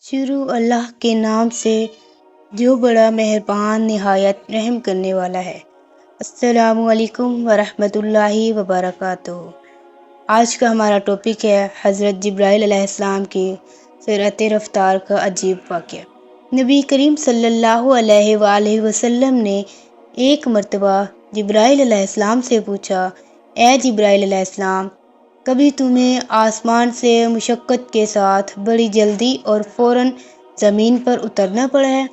شروع اللہ کے نام سے جو بڑا مہربان نہایت رحم کرنے والا ہے۔ السلام علیکم ورحمۃ اللہ وبرکاتہ۔ آج کا ہمارا ٹاپک ہے حضرت جبرائیل علیہ السلام کی سرعت رفتار کا عجیب واقعہ۔ نبی کریم صلی اللہ علیہ وآلہ وسلم نے ایک مرتبہ جبرائیل علیہ السلام سے پوچھا، اے جبرائیل علیہ السلام، کبھی تمہیں آسمان سے مشقت کے ساتھ بڑی جلدی اور فوراً زمین پر اترنا پڑا ہے؟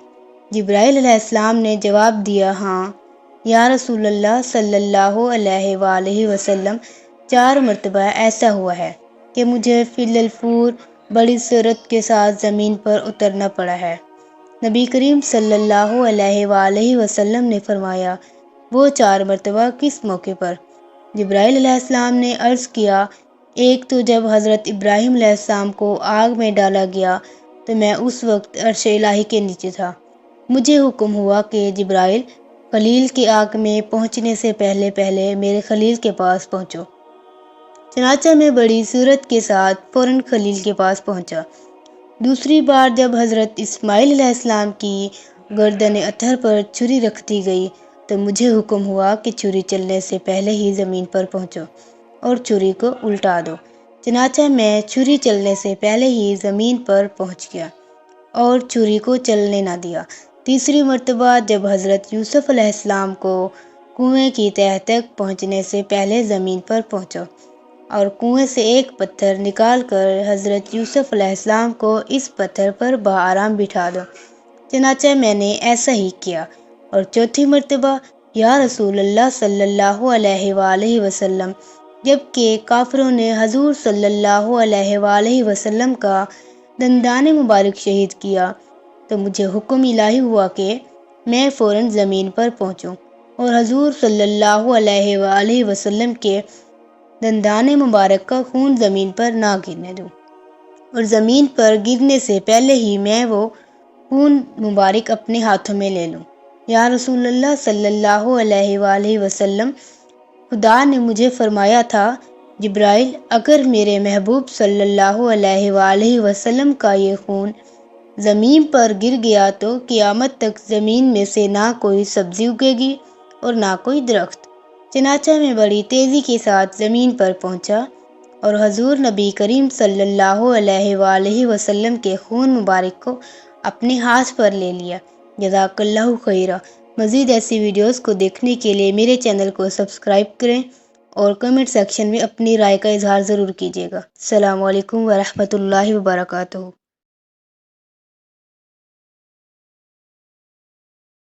جبرائیل علیہ السلام نے جواب دیا، ہاں یا رسول اللہ صلی اللہ علیہ وآلہ وسلم، 4 مرتبہ ایسا ہوا ہے کہ مجھے فی الفور بڑی سرعت کے ساتھ زمین پر اترنا پڑا ہے۔ نبی کریم صلی اللہ علیہ وآلہ وسلم نے فرمایا، وہ 4 مرتبہ کس موقع پر؟ جبرائیل علیہ السلام نے عرض کیا، ایک تو جب حضرت ابراہیم علیہ السلام کو آگ میں ڈالا گیا تو میں اس وقت عرش الہی کے نیچے تھا۔ مجھے حکم ہوا کہ جبرائیل، خلیل کی آگ میں پہنچنے سے پہلے میرے خلیل کے پاس پہنچو۔ چنانچہ میں بڑی سرعت کے ساتھ فوراً خلیل کے پاس پہنچا۔ دوسری بار جب حضرت اسماعیل علیہ السلام کی گردن اطہر پر چھری رکھ دی گئی تو مجھے حکم ہوا کہ چھری چلنے سے پہلے ہی زمین پر پہنچو اور چھری کو الٹا دو۔ چنانچہ میں چھری چلنے سے پہلے ہی زمین پر پہنچ گیا اور چھری کو چلنے نہ دیا۔ تیسری مرتبہ جب حضرت یوسف علیہ السلام کو کنویں کی تہہ تک پہنچنے سے پہلے زمین پر پہنچو اور کنویں سے ایک پتھر نکال کر حضرت یوسف علیہ السلام کو اس پتھر پر بآرام بٹھا دو۔ چنانچہ میں نے ایسا ہی کیا۔ اور چوتھی مرتبہ، یا رسول اللہ صلی اللہ علیہ وآلہ وسلم، جبکہ کافروں نے حضور صلی اللہ علیہ وآلہ وسلم کا دندان مبارک شہید کیا تو مجھے حکم الہی ہوا کہ میں فوراً زمین پر پہنچوں اور حضور صلی اللہ علیہ وآلہ وسلم کے دندان مبارک کا خون زمین پر نہ گرنے دوں، اور زمین پر گرنے سے پہلے ہی میں وہ خون مبارک اپنے ہاتھوں میں لے لوں۔ یا رسول اللہ صلی اللہ علیہ وآلہ وسلم، خدا نے مجھے فرمایا تھا، جبرائیل، اگر میرے محبوب صلی اللہ علیہ وآلہ وسلم کا یہ خون زمین پر گر گیا تو قیامت تک زمین میں سے نہ کوئی سبزی اگے گی اور نہ کوئی درخت۔ چنانچہ میں بڑی تیزی کے ساتھ زمین پر پہنچا اور حضور نبی کریم صلی اللہ علیہ وآلہ وسلم کے خون مبارک کو اپنے ہاتھ پر لے لیا۔ جزاک اللہ خیرا۔ مزید ایسی ویڈیوز کو دیکھنے کے لیے میرے چینل کو سبسکرائب کریں اور کمنٹ سیکشن میں اپنی رائے کا اظہار ضرور کیجیے گا۔ السلام علیکم ورحمۃ اللہ وبرکاتہ۔